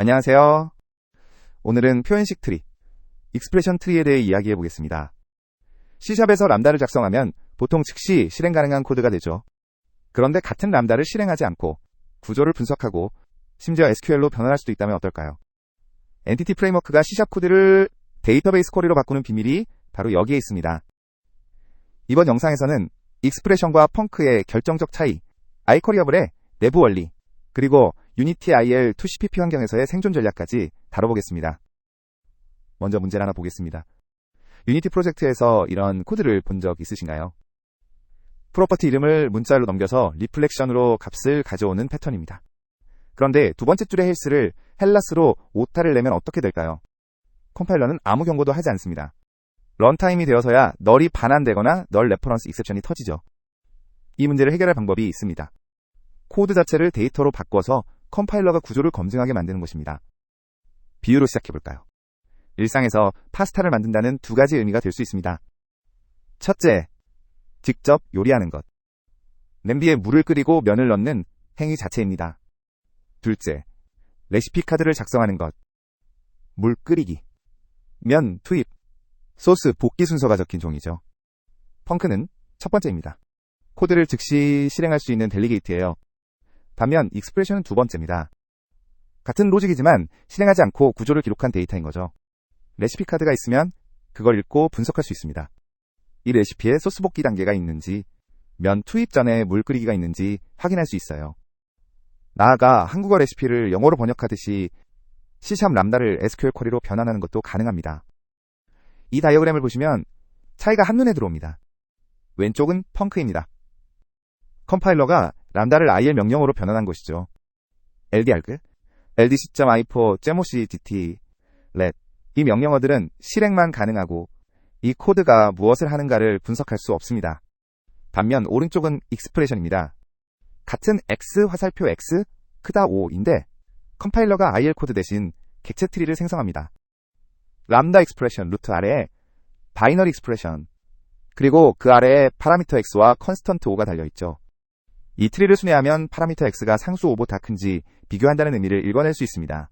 안녕하세요. 오늘은 표현식 트리, 익스프레션 트리에 대해 이야기해 보겠습니다. C샵에서 람다를 작성하면 보통 즉시 실행 가능한 코드가 되죠. 그런데 같은 람다를 실행하지 않고 구조를 분석하고 심지어 SQL로 변환할 수도 있다면 어떨까요? 엔티티 프레임워크가 C샵 코드를 데이터베이스 쿼리로 바꾸는 비밀이 바로 여기에 있습니다. 이번 영상에서는 익스프레션과 펑크의 결정적 차이, iCurriable의 내부 원리, 그리고 유니티 IL 2CPP 환경에서의 생존 전략까지 다뤄보겠습니다. 먼저 문제를 하나 보겠습니다. 유니티 프로젝트에서 이런 코드를 본 적 있으신가요? 프로퍼티 이름을 문자로 넘겨서 리플렉션으로 값을 가져오는 패턴입니다. 그런데 두 번째 줄의 헬스를 헬라스로 오타를 내면 어떻게 될까요? 컴파일러는 아무 경고도 하지 않습니다. 런타임이 되어서야 널이 반환되거나 널 레퍼런스 익셉션이 터지죠. 이 문제를 해결할 방법이 있습니다. 코드 자체를 데이터로 바꿔서 컴파일러가 구조를 검증하게 만드는 것입니다. 비유로 시작해볼까요? 일상에서 파스타를 만든다는 두 가지 의미가 될 수 있습니다. 첫째, 직접 요리하는 것. 냄비에 물을 끓이고 면을 넣는 행위 자체입니다. 둘째, 레시피 카드를 작성하는 것. 물 끓이기, 면 투입, 소스 볶기 순서가 적힌 종이죠. 펑크는 첫 번째입니다. 코드를 즉시 실행할 수 있는 델리게이트예요. 반면 익스프레션은 두 번째입니다. 같은 로직이지만 실행하지 않고 구조를 기록한 데이터인 거죠. 레시피 카드가 있으면 그걸 읽고 분석할 수 있습니다. 이 레시피에 소스 볶기 단계가 있는지, 면 투입 전에 물 끓이기가 있는지 확인할 수 있어요. 나아가 한국어 레시피를 영어로 번역하듯이 C샵 람다를 SQL 쿼리로 변환하는 것도 가능합니다. 이 다이어그램을 보시면 차이가 한눈에 들어옵니다. 왼쪽은 펑크입니다. 컴파일러가 람다를 IL 명령어로 변환한 것이죠. LDArg, ldc.i4, 제모c dt, let 이 명령어들은 실행만 가능하고 이 코드가 무엇을 하는가를 분석할 수 없습니다. 반면 오른쪽은 익스프레션입니다. 같은 X 화살표 X 크다 5인데 컴파일러가 IL 코드 대신 객체 트리를 생성합니다. 람다 익스프레션 루트 아래에 바이너리 익스프레션, 그리고 그 아래에 파라미터 X와 컨스턴트 5가 달려있죠. 이 트리를 순회하면 파라미터 X가 상수 5보다 큰지 비교한다는 의미를 읽어낼 수 있습니다.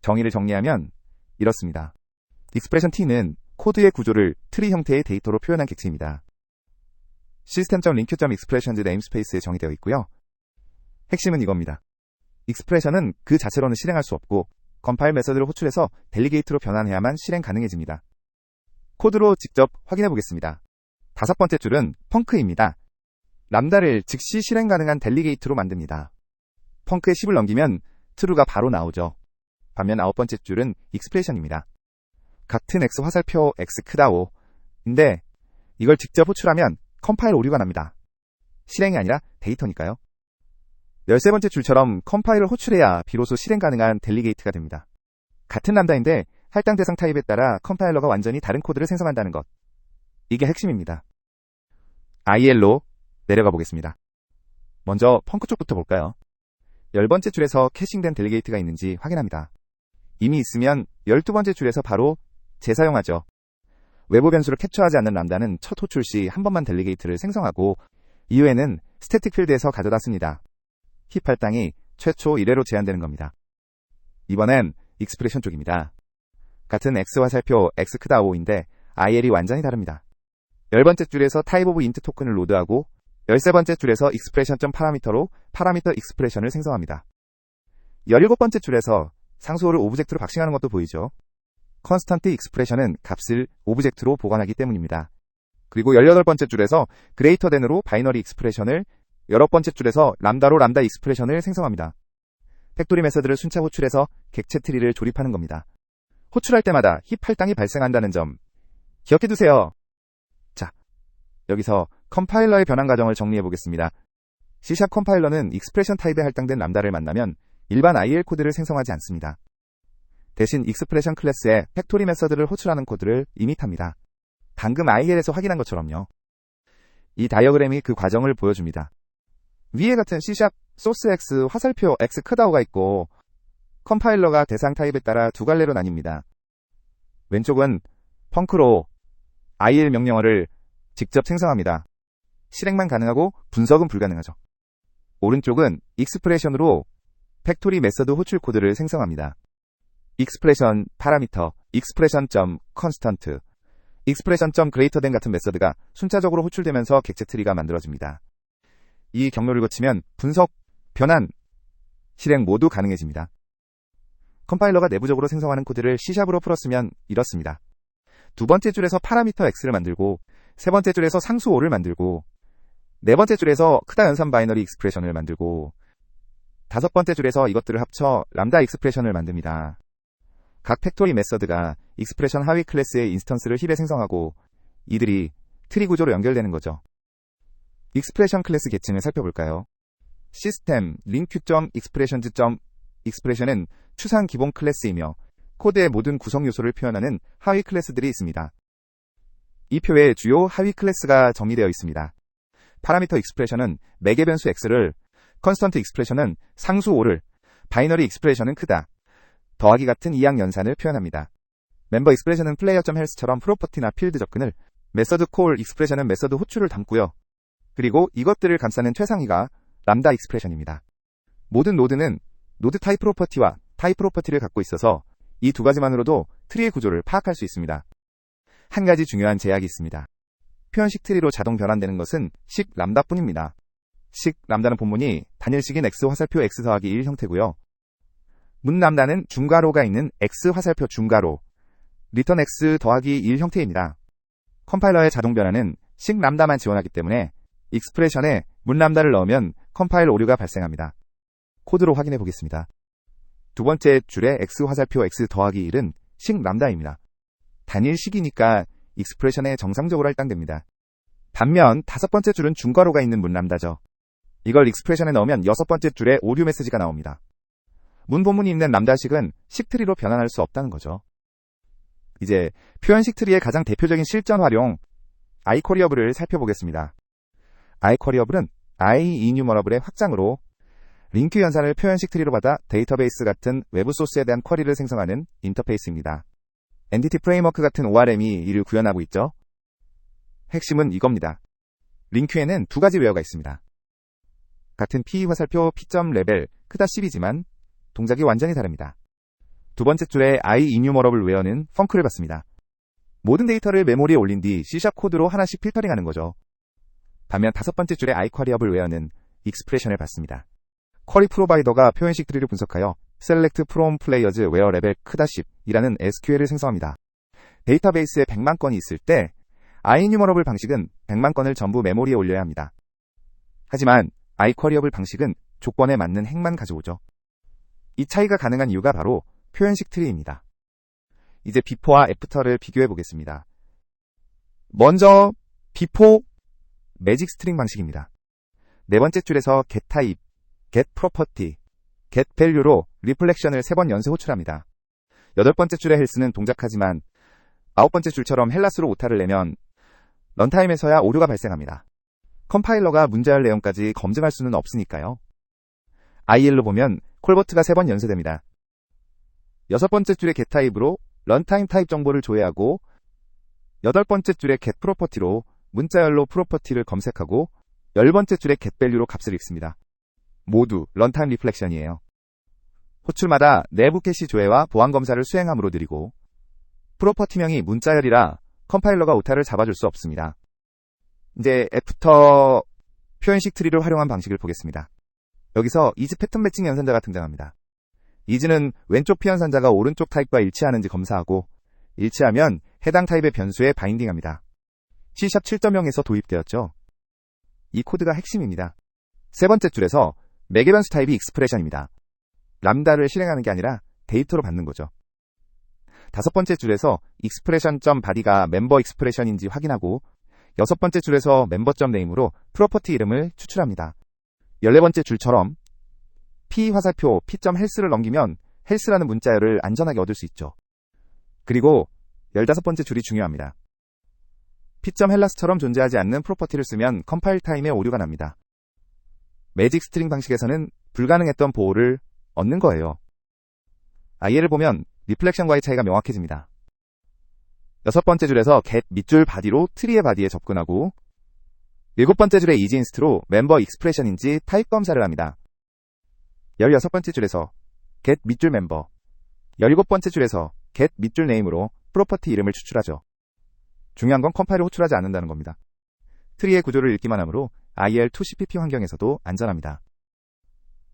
정의를 정리하면 이렇습니다. 익스프레션 T는 코드의 구조를 트리 형태의 데이터로 표현한 객체입니다. system.link.expressions 네임스페이스에 정의되어 있고요. 핵심은 이겁니다. 익스프레션은 그 자체로는 실행할 수 없고 컴파일 메서드를 호출해서 델리게이트로 변환해야만 실행 가능해집니다. 코드로 직접 확인해 보겠습니다. 다섯 번째 줄은 펑크입니다. 람다를 즉시 실행 가능한 델리게이트로 만듭니다. 펑크에 10을 넘기면 true가 바로 나오죠. 반면 아홉 번째 줄은 익스프레션입니다. 같은 X 화살표 X 크다 5인데 이걸 직접 호출하면 컴파일 오류가 납니다. 실행이 아니라 데이터니까요. 13번째 줄처럼 컴파일을 호출해야 비로소 실행 가능한 델리게이트가 됩니다. 같은 람다인데 할당 대상 타입에 따라 컴파일러가 완전히 다른 코드를 생성한다는 것. 이게 핵심입니다. IL로 내려가 보겠습니다. 먼저 펑크 쪽부터 볼까요? 10번째 줄에서 캐싱된 델리게이트가 있는지 확인합니다. 이미 있으면 12번째 줄에서 바로 재사용하죠. 외부 변수를 캡처하지 않는 람다는 첫 호출 시 한 번만 델리게이트를 생성하고 이후에는 스태틱 필드에서 가져다 씁니다. 힙 할당이 최초 1회로 제한되는 겁니다. 이번엔 익스프레션 쪽입니다. 같은 X 화살표 X 크다 5인데 IL이 완전히 다릅니다. 10번째 줄에서 타입 오브 인트 토큰을 로드하고 13번째 줄에서 expression.parameter로 파라미터 익스프레션을 생성합니다. 17번째 줄에서 상수호를 오브젝트로 박싱하는 것도 보이죠. 컨스턴트 익스프레션은 값을 오브젝트로 보관하기 때문입니다. 그리고 18번째 줄에서 greater than으로 바이너리 익스프레션을 10번째 줄에서 람다로 람다 익스프레션을 생성합니다. 팩토리 메서드를 순차 호출해서 객체 트리를 조립하는 겁니다. 호출할 때마다 힙 할당이 발생한다는 점 기억해두세요. 자, 여기서 컴파일러의 변환 과정을 정리해 보겠습니다. C샵 컴파일러는 익스프레션 타입에 할당된 람다를 만나면 일반 IL 코드를 생성하지 않습니다. 대신 익스프레션 클래스에 팩토리 메서드를 호출하는 코드를 이밋합니다. 방금 IL에서 확인한 것처럼요. 이 다이어그램이 그 과정을 보여줍니다. 위에 같은 C샵 소스 X 화살표 X 크다오가 있고 컴파일러가 대상 타입에 따라 두 갈래로 나뉩니다. 왼쪽은 펑크로 IL 명령어를 직접 생성합니다. 실행만 가능하고 분석은 불가능하죠. 오른쪽은 익스프레션으로 팩토리 메서드 호출 코드를 생성합니다. 익스프레션, 파라미터, 익스프레션.컨스턴트, 익스프레션.그레이터된 같은 메서드가 순차적으로 호출되면서 객체 트리가 만들어집니다. 이 경로를 거치면 분석, 변환, 실행 모두 가능해집니다. 컴파일러가 내부적으로 생성하는 코드를 C샵으로 풀었으면 이렇습니다. 두 번째 줄에서 파라미터 X를 만들고, 세 번째 줄에서 상수 O를 만들고, 네 번째 줄에서 크다 연산 바이너리 익스프레션을 만들고, 다섯 번째 줄에서 이것들을 합쳐 람다 익스프레션을 만듭니다. 각 팩토리 메서드가 익스프레션 하위 클래스의 인스턴스를 힙에 생성하고 이들이 트리 구조로 연결되는 거죠. 익스프레션 클래스 계층을 살펴볼까요? 시스템 linQ.expressions.expression은 추상 기본 클래스이며 코드의 모든 구성 요소를 표현하는 하위 클래스들이 있습니다. 이 표에 주요 하위 클래스가 정의되어 있습니다. 파라미터 익스프레션은 매개 변수 x를, 컨스턴트 익스프레션은 상수 5를, 바이너리 익스프레션은 크다, 더하기 같은 이항 연산을 표현합니다. 멤버 익스프레션은 플레이어.헬스처럼 프로퍼티나 필드 접근을, 메서드 콜 익스프레션은 메서드 호출을 담고요. 그리고 이것들을 감싸는 최상위가 람다 익스프레션입니다. 모든 노드는 노드 타입 프로퍼티와 타입 프로퍼티를 갖고 있어서 이 두 가지만으로도 트리의 구조를 파악할 수 있습니다. 한 가지 중요한 제약이 있습니다. 표현식 트리로 자동 변환되는 것은 식 람다뿐입니다. 식 람다는 본문이 단일식인 x 화살표 x 더하기 1 형태고요. 문 람다는 중괄호가 있는 x 화살표 중괄호, 리턴 x 더하기 1 형태입니다. 컴파일러의 자동 변환은 식 람다만 지원하기 때문에 익스프레션에 문 람다를 넣으면 컴파일 오류가 발생합니다. 코드로 확인해 보겠습니다. 두 번째 줄에 x 화살표 x 더하기 1은 식 람다입니다. 단일식이니까 익스프레션에 정상적으로 할당됩니다. 반면 다섯 번째 줄은 중괄호가 있는 문 람다죠. 이걸 익스프레션에 넣으면 여섯 번째 줄에 오류 메시지가 나옵니다. 문 본문이 있는 람다식은 식트리로 변환할 수 없다는 거죠. 이제 표현식 트리의 가장 대표적인 실전 활용 iQueryable을 살펴보겠습니다. iQueryable은 iEnumerable의 확장으로 링크 연산을 표현식 트리로 받아 데이터베이스 같은 외부 소스에 대한 쿼리를 생성하는 인터페이스입니다. 엔티티 프레임워크 같은 ORM이 이를 구현하고 있죠. 핵심은 이겁니다. 링큐에는 두 가지 웨어가 있습니다. 같은 P 화살표 P.레벨 크다 10이지만 동작이 완전히 다릅니다. 두 번째 줄에 iEnumerable 웨어는 펑크를 받습니다. 모든 데이터를 메모리에 올린 뒤 C# 코드로 하나씩 필터링하는 거죠. 반면 다섯 번째 줄의 iQueryable 웨어는 익스프레션을 받습니다. 쿼리 프로바이더가 표현식 트리를 분석하여 select from players where level 크다 10이라는 SQL을 생성합니다. 데이터베이스에 100만 건이 있을 때 iEnumerable 방식은 100만 건을 전부 메모리에 올려야 합니다. 하지만 iQueryable 방식은 조건에 맞는 행만 가져오죠. 이 차이가 가능한 이유가 바로 표현식 트리입니다. 이제 before와 after를 비교해 보겠습니다. 먼저 before 매직 스트링 방식입니다. 네 번째 줄에서 get type, get property, get value로 리플렉션을 3번 연쇄 호출합니다. 여덟 번째 줄의 헬스는 동작하지만 아홉 번째 줄처럼 헬라스로 오타를 내면 런타임에서야 오류가 발생합니다. 컴파일러가 문제할 내용까지 검증할 수는 없으니까요. IL로 보면 콜버트가 3번 연쇄됩니다. 여섯 번째 줄의 get 타입으로 런타임 타입 정보를 조회하고 여덟 번째 줄의 get 프로퍼티로 문자열로 프로퍼티를 검색하고 열 번째 줄의 get value로 값을 읽습니다. 모두 런타임 리플렉션이에요. 호출마다 내부 캐시 조회와 보안 검사를 수행함으로 느리고 프로퍼티명이 문자열이라 컴파일러가 오타를 잡아줄 수 없습니다. 이제 애프터 표현식 트리를 활용한 방식을 보겠습니다. 여기서 이즈 패턴 매칭 연산자가 등장합니다. 이즈는 왼쪽 피연산자가 오른쪽 타입과 일치하는지 검사하고 일치하면 해당 타입의 변수에 바인딩합니다. C# 7.0에서 도입되었죠. 이 코드가 핵심입니다. 세 번째 줄에서 매개 변수 타입이 익스프레션입니다. 람다를 실행하는 게 아니라 데이터로 받는 거죠. 다섯 번째 줄에서 expression.body가 멤버 익스프레션인지 확인하고 여섯 번째 줄에서 member.name으로 프로퍼티 이름을 추출합니다. 14번째 줄처럼 p 화살표 p.health를 넘기면 health라는 문자열을 안전하게 얻을 수 있죠. 그리고 15번째 줄이 중요합니다. p.hellas처럼 존재하지 않는 프로퍼티를 쓰면 컴파일 타임에 오류가 납니다. 매직 스트링 방식에서는 불가능했던 보호를 얻는 거예요. IL을 보면 리플렉션과의 차이가 명확해집니다. 여섯 번째 줄에서 get 밑줄 바디로 트리의 바디에 접근하고 일곱 번째 줄의 이지 인스트로 멤버 익스프레션인지 타입 검사를 합니다. 16번째 줄에서 get 밑줄 멤버, 17번째 줄에서 get 밑줄 네임으로 프로퍼티 이름을 추출하죠. 중요한 건 컴파일을 호출하지 않는다는 겁니다. 트리의 구조를 읽기만 하므로 IL2CPP 환경에서도 안전합니다.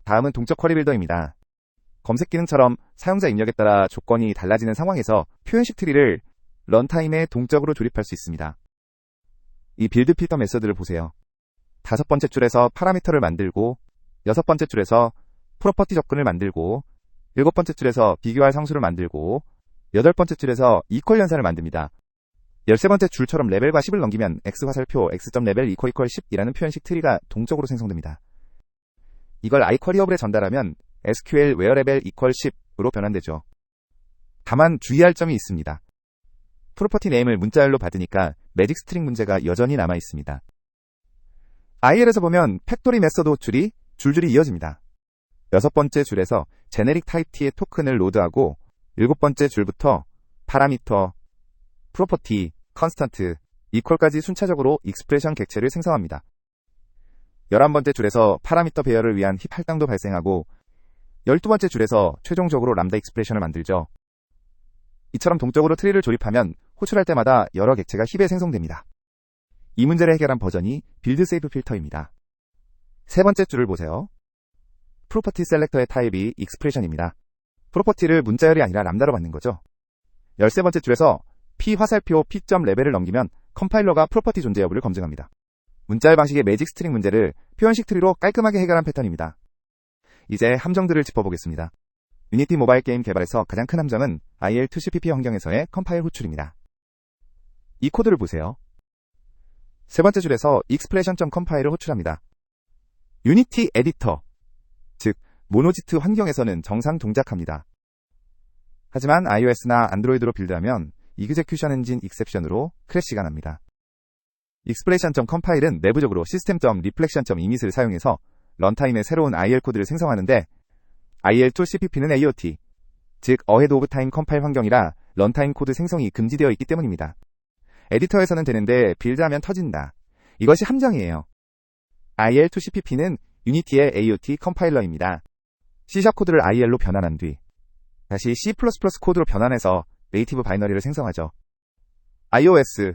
다음은 동적 쿼리 빌더입니다. 검색 기능처럼 사용자 입력에 따라 조건이 달라지는 상황에서 표현식 트리를 런타임에 동적으로 조립할 수 있습니다. 이 빌드 필터 메서드를 보세요. 5번째 줄에서 파라미터를 만들고 6번째 줄에서 프로퍼티 접근을 만들고 7번째 줄에서 비교할 상수를 만들고 8번째 줄에서 이퀄 연산을 만듭니다. 13번째 줄처럼 레벨과 10을 넘기면 x화살표 x.level == 10이라는 표현식 트리가 동적으로 생성됩니다. 이걸 iQuery어블에 전달하면 SQL where_level == 10으로 변환되죠. 다만 주의할 점이 있습니다. 프로퍼티 네임을 문자열로 받으니까 매직 스트링 문제가 여전히 남아 있습니다. IL에서 보면 팩토리 메서드 호출이 줄줄이 이어집니다. 6번째 줄에서 제네릭 타입 T의 토큰을 로드하고 7번째 줄부터 파라미터, 프로퍼티, 컨스턴트, 이퀄까지 순차적으로 익스프레션 객체를 생성합니다. 11번째 줄에서 파라미터 배열을 위한 힙 할당도 발생하고 12번째 줄에서 최종적으로 람다 익스프레션을 만들죠. 이처럼 동적으로 트리를 조립하면 호출할 때마다 여러 객체가 힙에 생성됩니다. 이 문제를 해결한 버전이 빌드 세이프 필터입니다. 세 번째 줄을 보세요. 프로퍼티 셀렉터의 타입이 익스프레션입니다. 프로퍼티를 문자열이 아니라 람다로 받는 거죠. 13번째 줄에서 p 화살표 p.level을 넘기면 컴파일러가 프로퍼티 존재 여부를 검증합니다. 문자열 방식의 매직 스트링 문제를 표현식 트리로 깔끔하게 해결한 패턴입니다. 이제 함정들을 짚어보겠습니다. 유니티 모바일 게임 개발에서 가장 큰 함정은 IL2CPP 환경에서의 컴파일 호출입니다. 이 코드를 보세요. 세 번째 줄에서 expression.compil을 호출합니다. 유니티 에디터, 즉 모노지트 환경에서는 정상 동작합니다. 하지만 iOS나 안드로이드로 빌드하면 execution engine exception으로 크래시가 납니다. expression.compile은 내부적으로 system.reflection.init을 사용해서 런타임에 새로운 IL 코드를 생성하는데 IL2CPP는 AOT, 즉 Ahead of Time 컴파일 환경이라 런타임 코드 생성이 금지되어 있기 때문입니다. 에디터에서는 되는데 빌드하면 터진다. 이것이 함정이에요. IL2CPP는 유니티의 AOT 컴파일러입니다. C# 코드를 IL로 변환한 뒤 다시 C++ 코드로 변환해서 네이티브 바이너리를 생성하죠. iOS,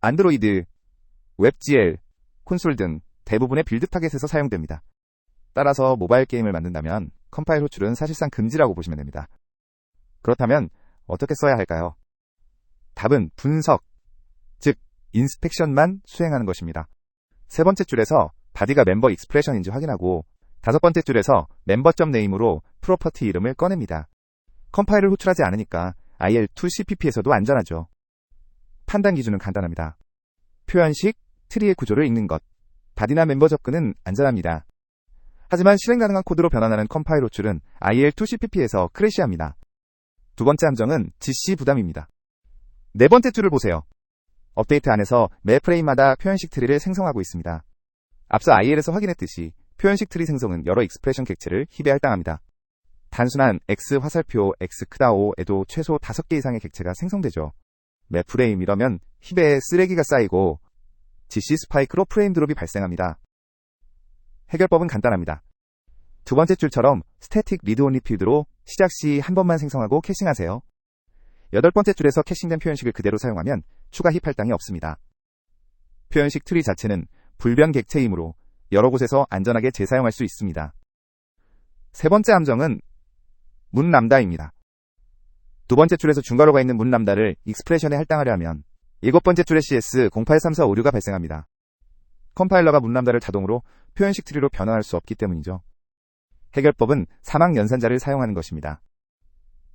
안드로이드, 웹GL, 콘솔 등 대부분의 빌드 타겟에서 사용됩니다. 따라서 모바일 게임을 만든다면 컴파일 호출은 사실상 금지라고 보시면 됩니다. 그렇다면 어떻게 써야 할까요? 답은 분석, 즉 인스펙션만 수행하는 것입니다. 세 번째 줄에서 바디가 멤버 익스프레션인지 확인하고 5번째 줄에서 멤버.name으로 프로퍼티 이름을 꺼냅니다. 컴파일을 호출하지 않으니까 IL2CPP에서도 안전하죠. 판단 기준은 간단합니다. 표현식, 트리의 구조를 읽는 것, 바디나 멤버 접근은 안전합니다. 하지만 실행 가능한 코드로 변환하는 컴파일 호출은 IL2CPP에서 크래시합니다. 두 번째 함정은 GC 부담입니다. 네 번째 줄을 보세요. 업데이트 안에서 매 프레임마다 표현식 트리를 생성하고 있습니다. 앞서 IL에서 확인했듯이 표현식 트리 생성은 여러 익스프레션 객체를 힙에 할당합니다. 단순한 X 화살표 X 크다 5에도 최소 5개 이상의 객체가 생성되죠. 매 프레임이라면 힙에 쓰레기가 쌓이고 GC 스파이크로 프레임 드롭이 발생합니다. 해결법은 간단합니다. 두 번째 줄처럼 스태틱 리드 온리 필드로 시작 시 한 번만 생성하고 캐싱하세요. 8번째 줄에서 캐싱된 표현식을 그대로 사용하면 추가 힙 할당이 없습니다. 표현식 트리 자체는 불변 객체이므로 여러 곳에서 안전하게 재사용할 수 있습니다. 세 번째 함정은 문 람다입니다. 두 번째 줄에서 중괄호가 있는 문 람다를 익스프레션에 할당하려 하면 7번째 줄에 CS 083456가 발생합니다. 컴파일러가 문 람다를 자동으로 표현식 트리로 변환할 수 없기 때문이죠. 해결법은 사막 연산자를 사용하는 것입니다.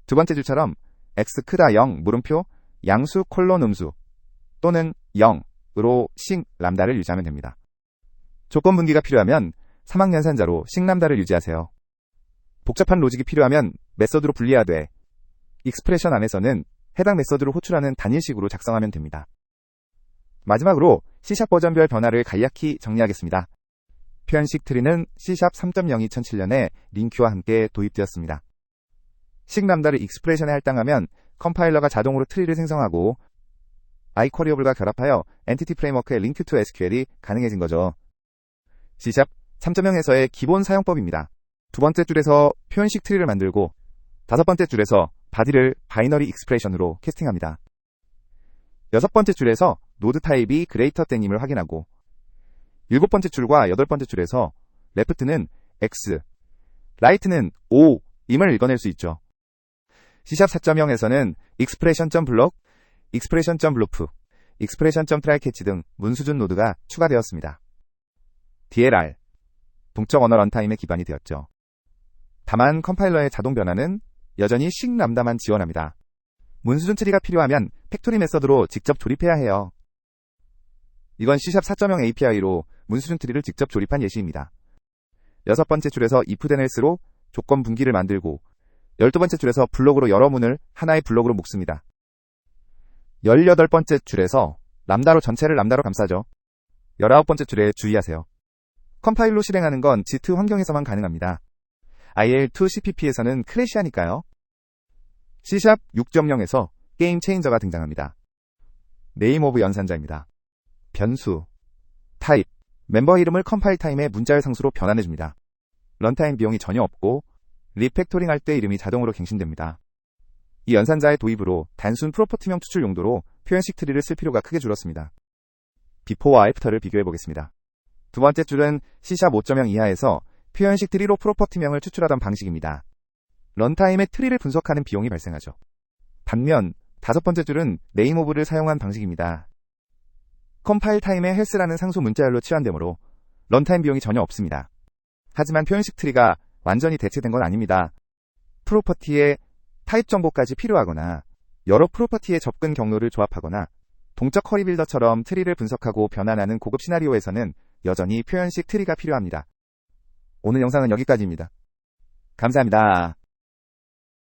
두 번째 줄처럼 x 크다 0 물음표 양수 콜론 음수 또는 0으로 식 람다를 유지하면 됩니다. 조건 분기가 필요하면 사막 연산자로 식 람다를 유지하세요. 복잡한 로직이 필요하면 메서드로 분리하되 익스프레션 안에서는 해당 메서드를 호출하는 단일식으로 작성하면 됩니다. 마지막으로 C# 버전별 변화를 간략히 정리하겠습니다. 표현식 트리는 C# 3.0 2007년에 링큐와 함께 도입되었습니다. 식 람다를 익스프레션에 할당하면 컴파일러가 자동으로 트리를 생성하고 iQuery어블과 결합하여 엔티티 프레임워크의 링크 투 SQL이 가능해진 거죠. C# 3.0에서의 기본 사용법입니다. 두 번째 줄에서 표현식 트리를 만들고 다섯 번째 줄에서 바디를 바이너리 익스프레션으로 캐스팅합니다. 여섯 번째 줄에서 노드 타입이 그레이터 땡임을 확인하고 일곱 번째 줄과 여덟 번째 줄에서 레프트는 X, 라이트는 O 임을 읽어낼 수 있죠. C# 4.0에서는 expression.block, expression.loop, expression.trycatch 등 문수준 노드가 추가되었습니다. DLR, 동적 언어 런타임의 기반이 되었죠. 다만 컴파일러의 자동 변환은 여전히 식 람다만 지원합니다. 문수준 트리가 필요하면 팩토리 메서드로 직접 조립해야 해요. 이건 C# 4.0 API로 문수준 트리를 직접 조립한 예시입니다. 여섯 번째 줄에서 ifThenelse로 조건 분기를 만들고 12번째 줄에서 블록으로 여러 문을 하나의 블록으로 묶습니다. 18번째 줄에서 람다로 전체를 람다로 감싸죠. 19번째 줄에 주의하세요. 컴파일로 실행하는 건 Git 환경에서만 가능합니다. IL2CPP에서는 크래시하니까요. C# 6.0에서 게임 체인저가 등장합니다. 네임 오브 연산자입니다. 변수, 타입, 멤버 이름을 컴파일 타임의 문자열 상수로 변환해줍니다. 런타임 비용이 전혀 없고 리팩토링 할 때 이름이 자동으로 갱신됩니다. 이 연산자의 도입으로 단순 프로퍼티명 추출 용도로 표현식 트리를 쓸 필요가 크게 줄었습니다. 비포와 애프터를 비교해 보겠습니다. 두 번째 줄은 C# 5.0 이하에서 표현식 트리로 프로퍼티명을 추출하던 방식입니다. 런타임의 트리를 분석하는 비용이 발생하죠. 반면 다섯 번째 줄은 네임 오브를 사용한 방식입니다. 컴파일 타임의 헬스라는 상수 문자열로 치환되므로 런타임 비용이 전혀 없습니다. 하지만 표현식 트리가 완전히 대체된 건 아닙니다. 프로퍼티의 타입 정보까지 필요하거나 여러 프로퍼티의 접근 경로를 조합하거나 동적 커리 빌더처럼 트리를 분석하고 변환하는 고급 시나리오에서는 여전히 표현식 트리가 필요합니다. 오늘 영상은 여기까지입니다. 감사합니다.